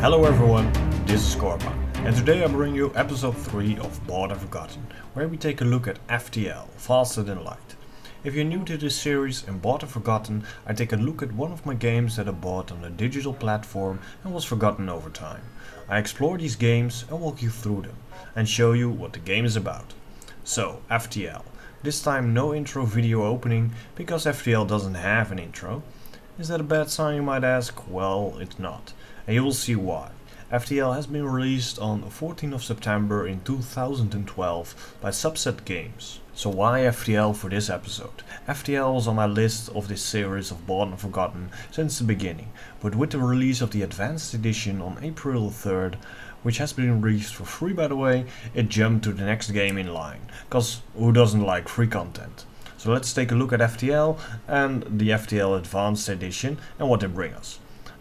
Hello everyone, this is Korpah, and today I bring you episode 3 of Bought and Forgotten, where we take a look at FTL, Faster Than Light. If you're new to this series, in Bought and Forgotten, I take a look at one of my games that I bought on a digital platform and was forgotten over time. I explore these games and walk you through them, and show you what the game is about. So, FTL. This time no intro video opening, because FTL doesn't have an intro. Is that a bad sign, you might ask? Well, it's not. And you will see why. FTL has been released on 14th of September in 2012 by Subset Games. So why FTL for this episode? FTL was on my list of this series of Bought and Forgotten since the beginning, but with the release of the Advanced Edition on April 3rd, which has been released for free by the way, it jumped to the next game in line, cause who doesn't like free content? So let's take a look at FTL and the FTL Advanced Edition and what they bring us.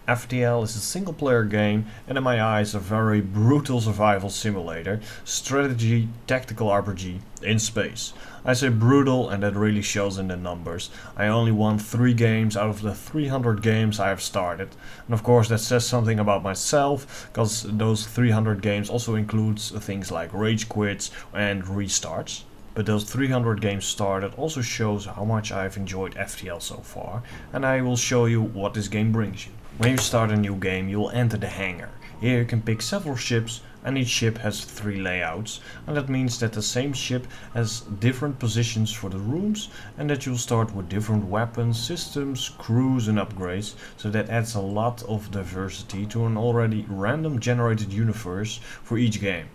FTL is a single player game and in my eyes a very brutal survival simulator, strategy, tactical RPG in space. I say brutal and that really shows in the numbers. I only won 3 games out of the 300 games I have started. And of course that says something about myself, because those 300 games also includes things like rage quits and restarts. But those 300 games started also shows how much I've enjoyed FTL so far, and I will show you what this game brings you. When you start a new game, you will enter the hangar. Here you can pick several ships, and each ship has 3 layouts, and that means that the same ship has different positions for the rooms, and that you'll start with different weapons, systems, crews and upgrades, so that adds a lot of diversity to an already random generated universe for each game.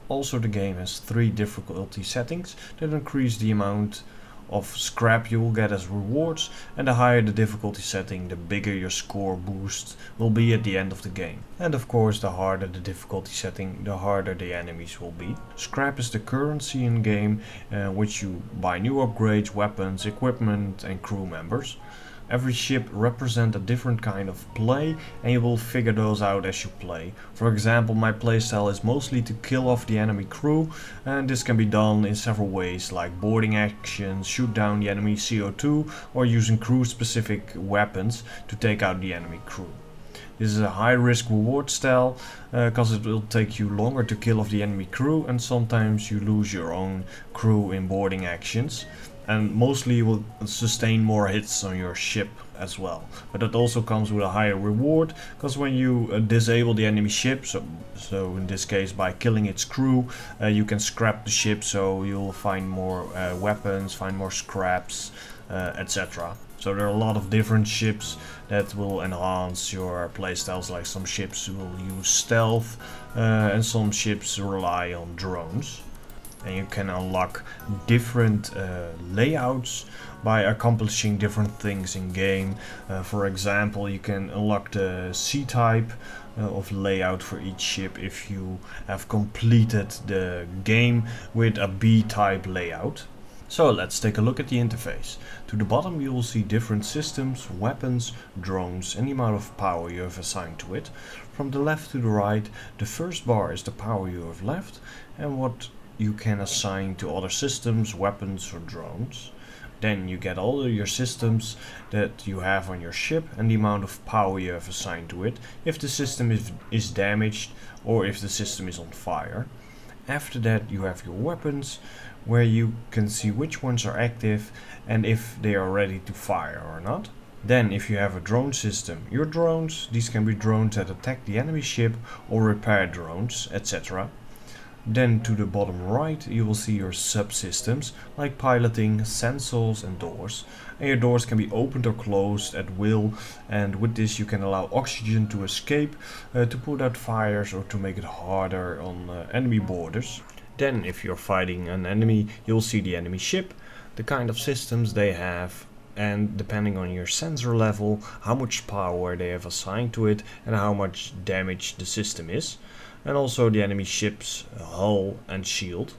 Also the game has 3 difficulty settings that increase the amount of scrap you will get as rewards, and the higher the difficulty setting, the bigger your score boost will be at the end of the game. And of course the harder the difficulty setting, the harder the enemies will be. Scrap is the currency in game, which you buy new upgrades, weapons, equipment and crew members. Every ship represents a different kind of play, and you will figure those out as you play. For example, my playstyle is mostly to kill off the enemy crew, and this can be done in several ways, like boarding actions, shoot down the enemy CO2, or using crew specific weapons to take out the enemy crew. This is a high risk reward style, because it will take you longer to kill off the enemy crew, and sometimes you lose your own crew in boarding actions. And mostly you will sustain more hits on your ship as well. But that also comes with a higher reward, because when you disable the enemy ship, so in this case by killing its crew, you can scrap the ship, so you'll find more weapons, find more scraps, etc. So there are a lot of different ships that will enhance your playstyles, like some ships will use stealth and some ships rely on drones. And you can unlock different layouts by accomplishing different things in game. For example, you can unlock the C-type of layout for each ship if you have completed the game with a B-type layout. So let's take a look at the interface. To the bottom you will see different systems, weapons, drones and the amount of power you have assigned to it. From the left to the right, the first bar is the power you have left and what you can assign to other systems, weapons or drones. Then you get all of your systems that you have on your ship and the amount of power you have assigned to it, if the system is damaged or if the system is on fire. After that you have your weapons, where you can see which ones are active and if they are ready to fire or not. Then if you have a drone system, your drones, these can be drones that attack the enemy ship or repair drones, etc. Then to the bottom right you will see your subsystems like piloting, sensors and doors. And your doors can be opened or closed at will, and with this you can allow oxygen to escape, to put out fires or to make it harder on enemy borders. Then if you're fighting an enemy you'll see the enemy ship, the kind of systems they have, and depending on your sensor level, how much power they have assigned to it and how much damage the system is. And also the enemy ship's hull and shield.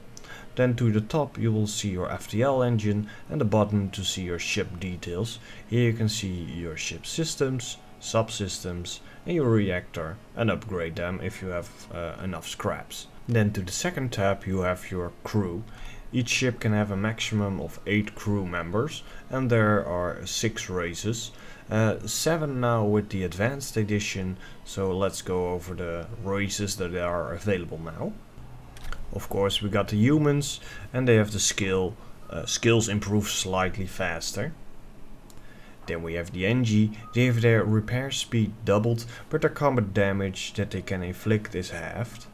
Then to the top you will see your FTL engine and the button to see your ship details. Here you can see your ship systems, subsystems and your reactor, and upgrade them if you have enough scraps. Then to the second tab you have your crew. Each ship can have a maximum of 8 crew members, and there are 6 races. 7 now with the advanced edition, so let's go over the races that are available now. Of course we got the humans, and they have the skills improve slightly faster. Then we have the NG, they have their repair speed doubled, but their combat damage that they can inflict is halved.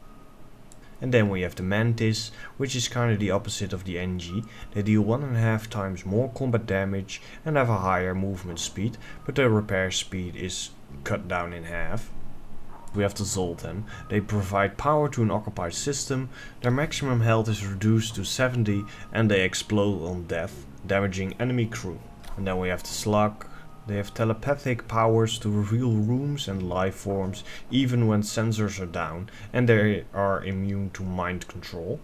And then we have the Mantis, which is kind of the opposite of the NG. They deal 1.5 times more combat damage and have a higher movement speed, but their repair speed is cut down in half. We have the Zoltan. They provide power to an occupied system, their maximum health is reduced to 70 and they explode on death, damaging enemy crew. And then we have the Slug. They have telepathic powers to reveal rooms and life forms even when sensors are down, and they are immune to mind control.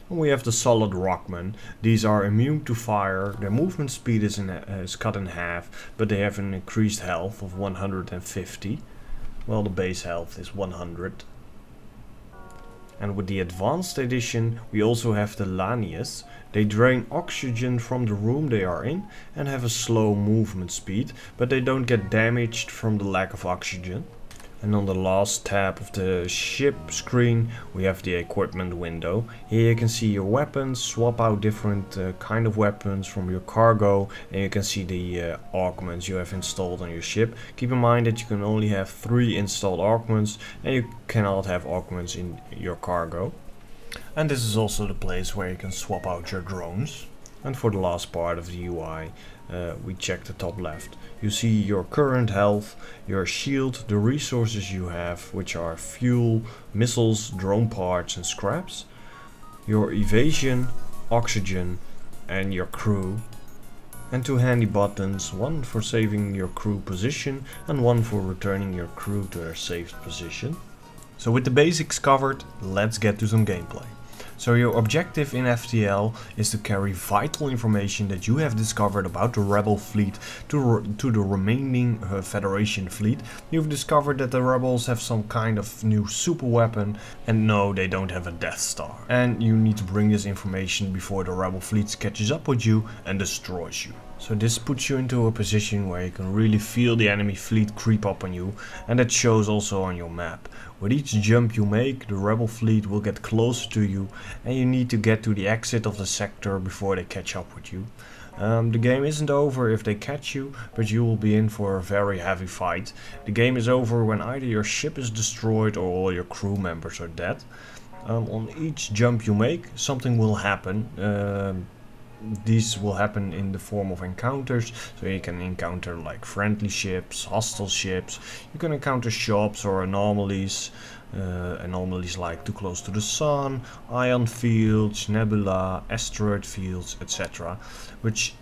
And we have the Solid Rockman. These are immune to fire, their movement speed is cut in half, but they have an increased health of 150. Well, the base health is 100. And with the advanced edition we also have the Lanius. They drain oxygen from the room they are in and have a slow movement speed, but they don't get damaged from the lack of oxygen. And on the last tab of the ship screen we have the equipment window. Here you can see your weapons, swap out different kind of weapons from your cargo, and you can see the augments you have installed on your ship. Keep in mind that you can only have 3 installed augments and you cannot have augments in your cargo. And this is also the place where you can swap out your drones. And for the last part of the UI, we check the top left. You see your current health, your shield, the resources you have, which are fuel, missiles, drone parts and scraps, your evasion, oxygen and your crew. And 2 handy buttons, one for saving your crew position and one for returning your crew to their saved position. So with the basics covered, let's get to some gameplay. So your objective in FTL is to carry vital information that you have discovered about the rebel fleet to the remaining Federation fleet. You've discovered that the rebels have some kind of new super weapon, and no, they don't have a Death Star. And you need to bring this information before the rebel fleet catches up with you and destroys you. So this puts you into a position where you can really feel the enemy fleet creep up on you, and that shows also on your map. With each jump you make, the rebel fleet will get closer to you and you need to get to the exit of the sector before they catch up with you. The game isn't over if they catch you, but you will be in for a very heavy fight. The game is over when either your ship is destroyed or all your crew members are dead. On each jump you make, something will happen. These will happen in the form of encounters, so you can encounter like friendly ships, hostile ships, you can encounter shops or anomalies, anomalies like too close to the sun, ion fields, nebula, asteroid fields, etc. Which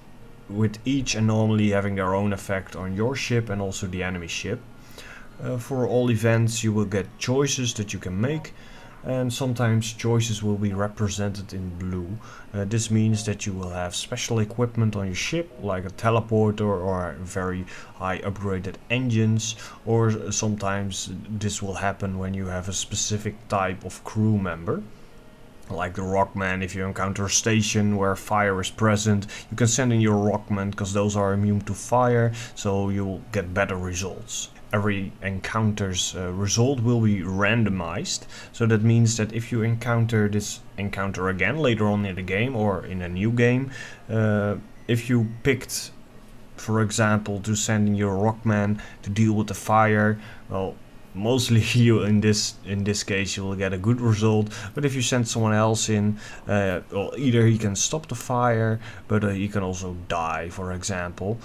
with each anomaly having their own effect on your ship and also the enemy ship. For all events you will get choices that you can make, and sometimes choices will be represented in blue. This means that you will have special equipment on your ship, like a teleporter or very high upgraded engines, or sometimes this will happen when you have a specific type of crew member. Like the Rockman, if you encounter a station where fire is present, you can send in your Rockman because those are immune to fire, so you'll get better results. Every encounter's result will be randomized, so that means that if you encounter this encounter again later on in the game or in a new game, if you picked, for example, to send in your Rockman to deal with the fire, well, mostly you in this case you will get a good result, but if you send someone else in, well, either he can stop the fire, but he can also die, for example.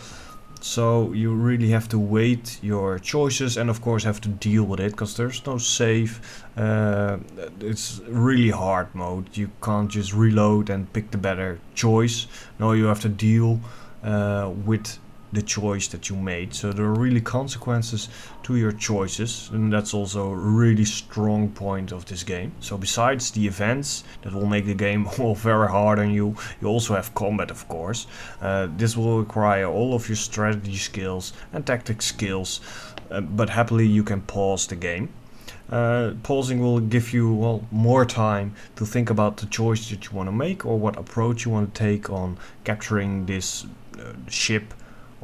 So you really have to weight your choices and of course have to deal with it, because there's no save. It's really hard mode. You can't just reload and pick the better choice. No, you have to deal with the choice that you made. So there are really consequences to your choices, and that's also a really strong point of this game. So besides the events that will make the game all very hard on you, you also have combat, of course. This will require all of your strategy skills and tactic skills, but happily you can pause the game. Pausing will give you, well, more time to think about the choice that you want to make or what approach you want to take on capturing this ship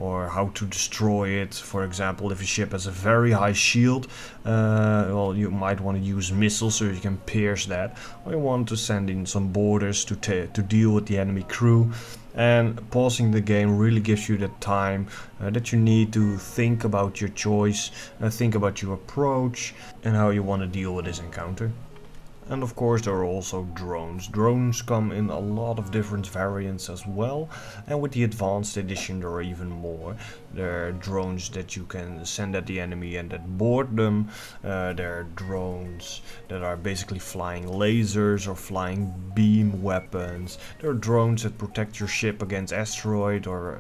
or how to destroy it. For example, if a ship has a very high shield, well, you might want to use missiles so you can pierce that, or you want to send in some boarders to deal with the enemy crew. And pausing the game really gives you the time that you need to think about your choice, think about your approach and how you want to deal with this encounter. And of course there are also drones. Drones come in a lot of different variants as well, and with the advanced edition there are even more. There are drones that you can send at the enemy and that board them. There are drones that are basically flying lasers or flying beam weapons. There are drones that protect your ship against asteroid or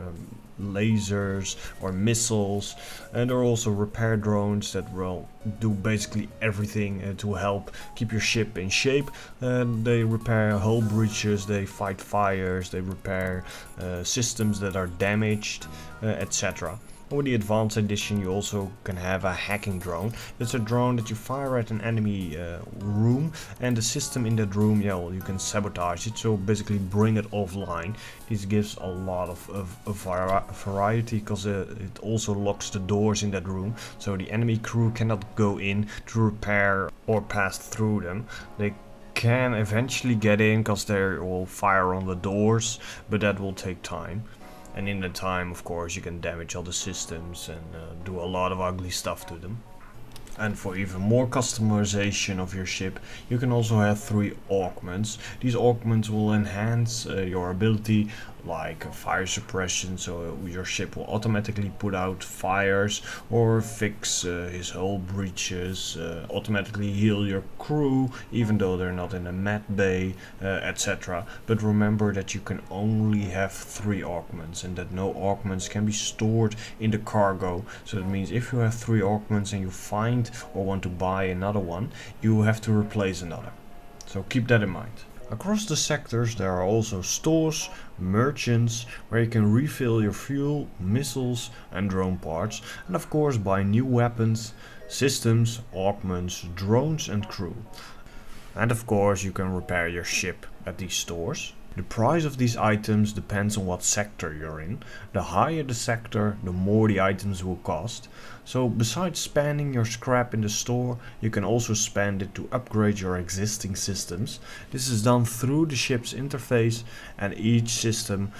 lasers or missiles, and there are also repair drones that will do basically everything to help keep your ship in shape. They repair hull breaches, they fight fires, they repair systems that are damaged, etc. With the advanced edition you also can have a hacking drone. It's a drone that you fire at an enemy room, and the system in that room, yeah, well, you can sabotage it, so basically bring it offline. This gives a lot of variety, because it also locks the doors in that room, so the enemy crew cannot go in to repair or pass through them. They can eventually get in because they will fire on the doors, but that will take time. And in the time, of course, you can damage all the systems and do a lot of ugly stuff to them. And for even more customization of your ship, you can also have 3 augments. These augments will enhance your ability, like fire suppression, so your ship will automatically put out fires, or fix his hull breaches, automatically heal your crew even though they're not in a med bay, etc. But remember that you can only have 3 augments, and that no augments can be stored in the cargo. So that means if you have 3 augments and you find or want to buy another one, you have to replace another. So keep that in mind. Across the sectors there are also stores, merchants, where you can refill your fuel, missiles and drone parts, and of course buy new weapons, systems, augments, drones and crew. And of course you can repair your ship at these stores. The price of these items depends on what sector you're in. The higher the sector, the more the items will cost. So besides spending your scrap in the store, you can also spend it to upgrade your existing systems. This is done through the ship's interface, and each system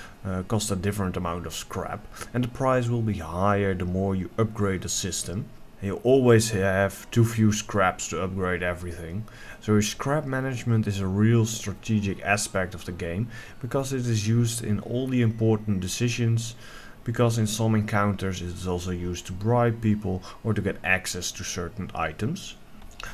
costs a different amount of scrap, and the price will be higher the more you upgrade the system. You always have too few scraps to upgrade everything, so your scrap management is a real strategic aspect of the game, because it is used in all the important decisions, because in some encounters it is also used to bribe people or to get access to certain items.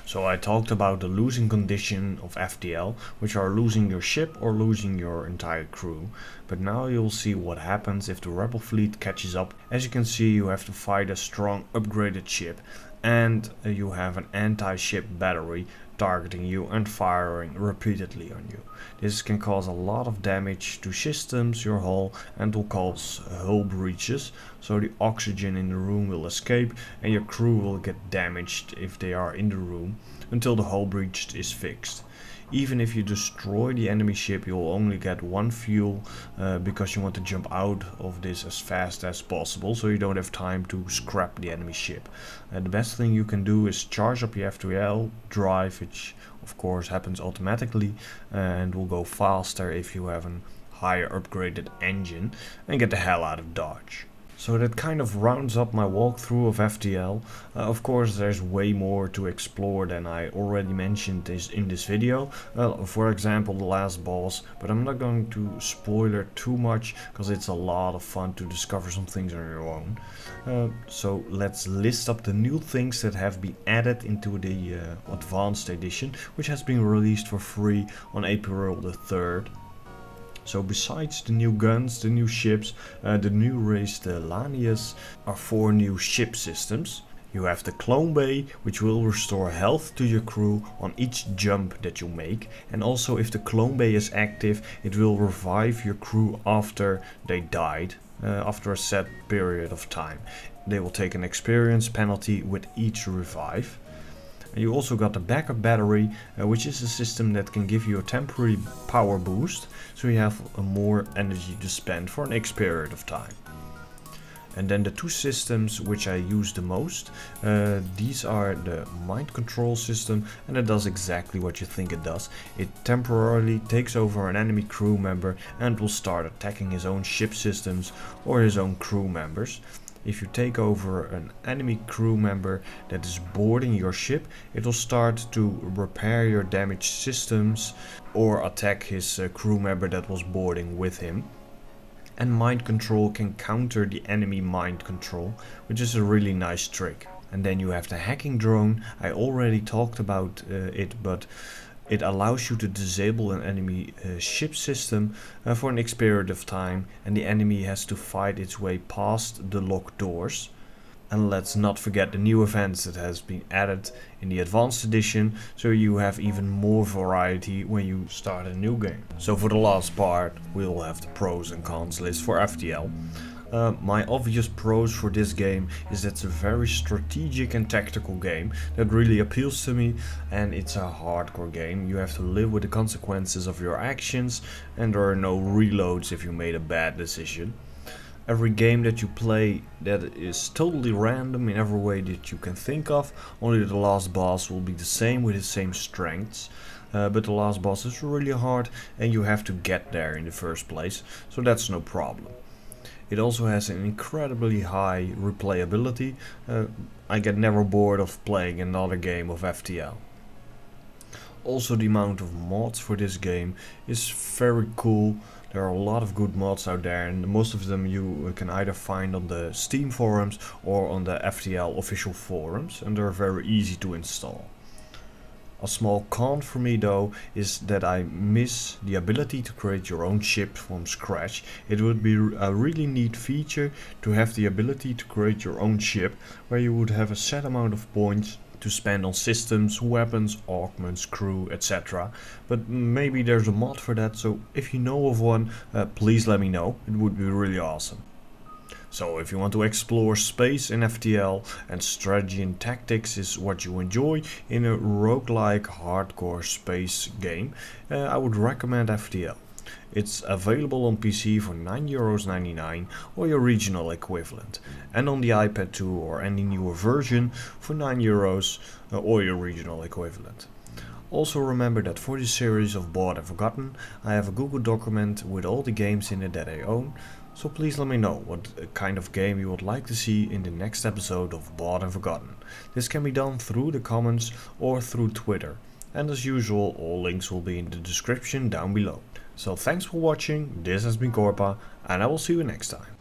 So I talked about the losing condition of FTL, which are losing your ship or losing your entire crew. But now you'll see what happens if the rebel fleet catches up. As you can see, you have to fight a strong upgraded ship, and you have an anti-ship battery targeting you and firing repeatedly on you. This can cause a lot of damage to systems, your hull, and will cause hull breaches, so the oxygen in the room will escape and your crew will get damaged if they are in the room until the hull breach is fixed. Even if you destroy the enemy ship, you'll only get 1 fuel because you want to jump out of this as fast as possible, so you don't have time to scrap the enemy ship. The best thing you can do is charge up your FTL drive, which of course happens automatically and will go faster if you have a higher upgraded engine, and get the hell out of Dodge. So that kind of rounds up my walkthrough of FTL. Of course there's way more to explore than I already mentioned in this video. For example the last boss, but I'm not going to spoiler too much because it's a lot of fun to discover some things on your own. So let's list up the new things that have been added into the advanced edition, which has been released for free on April the 3rd. So besides the new guns, the new ships, the new race, the Lanius, are 4 new ship systems. You have the clone bay, which will restore health to your crew on each jump that you make, and also if the clone bay is active, it will revive your crew after they died, after a set period of time. They will take an experience penalty with each revive. You also got the backup battery, which is a system that can give you a temporary power boost, so you have more energy to spend for an X period of time. And then the two systems which I use the most, these are the mind control system, and it does exactly what you think it does. It temporarily takes over an enemy crew member and will start attacking his own ship systems or his own crew members. If you take over an enemy crew member that is boarding your ship, it will start to repair your damaged systems or attack his crew member that was boarding with him. And mind control can counter the enemy mind control, which is a really nice trick. And then you have the hacking drone. I already talked about it, but it allows you to disable an enemy ship system for an X period of time, and the enemy has to fight its way past the locked doors. And let's not forget the new events that has been added in the advanced edition, so you have even more variety when you start a new game. So for the last part, we'll have the pros and cons list for FTL. My obvious pros for this game is that it's a very strategic and tactical game that really appeals to me, and it's a hardcore game. You have to live with the consequences of your actions, and there are no reloads if you made a bad decision. Every game that you play that is totally random in every way that you can think of. Only the last boss will be the same with his same strengths. But the last boss is really hard and you have to get there in the first place, so that's no problem. It also has an incredibly high replayability. I get never bored of playing another game of FTL. Also, the amount of mods for this game is very cool. There are a lot of good mods out there, and most of them you can either find on the Steam forums or on the FTL official forums, and they're very easy to install. A small con for me though is that I miss the ability to create your own ship from scratch. It would be a really neat feature to have the ability to create your own ship, where you would have a set amount of points to spend on systems, weapons, augments, crew, etc. But maybe there's a mod for that, so if you know of one, please let me know. It would be really awesome. So if you want to explore space in FTL and strategy and tactics is what you enjoy in a roguelike hardcore space game, I would recommend FTL. It's available on PC for €9.99 or your regional equivalent, and on the iPad 2 or any newer version for €9 or your regional equivalent. Also remember that for this series of Bought and Forgotten, I have a Google document with all the games in it that I own, so please let me know what kind of game you would like to see in the next episode of Bought and Forgotten. This can be done through the comments or through Twitter, and as usual all links will be in the description down below. So thanks for watching, this has been Korpah, and I will see you next time.